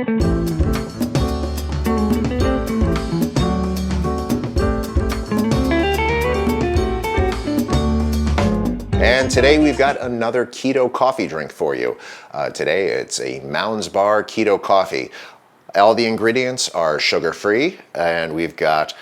And today we've got another keto coffee drink for you. Today it's a Mounds Bar Keto Coffee. All the ingredients are sugar-free, and we've got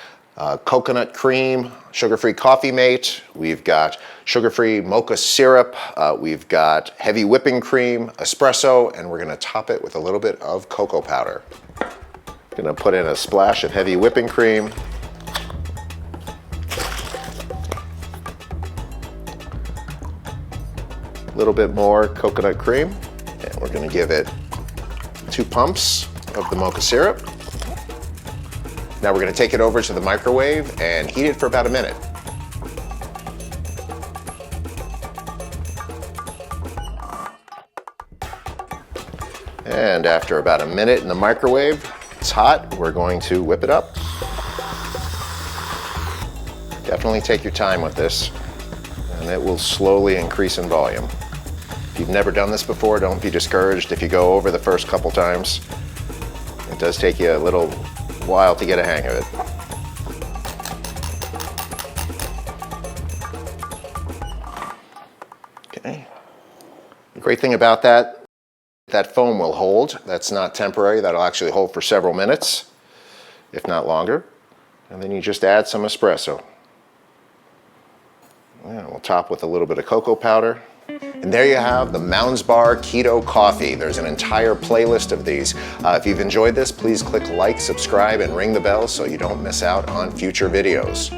coconut cream, sugar-free coffee mate, we've got sugar-free mocha syrup, we've got heavy whipping cream, espresso, and we're gonna top it with a little bit of cocoa powder. Gonna put in a splash of heavy whipping cream. A little bit more coconut cream, and we're gonna give it 2 pumps of the mocha syrup. Now we're gonna take it over to the microwave and heat it for about a minute. And after about a minute in the microwave, it's hot, we're going to whip it up. Definitely take your time with this, and it will slowly increase in volume. If you've never done this before, don't be discouraged if you go over the first couple times. It does take you a little while to get a hang of it. Okay. The great thing about that foam will hold. That's not temporary. That'll actually hold for several minutes, if not longer. And then you just add some espresso. And we'll top with a little bit of cocoa powder. And there you have the Mounds Bar Keto Coffee. There's an entire playlist of these. If you've enjoyed this, please click like, subscribe, and ring the bell so you don't miss out on future videos.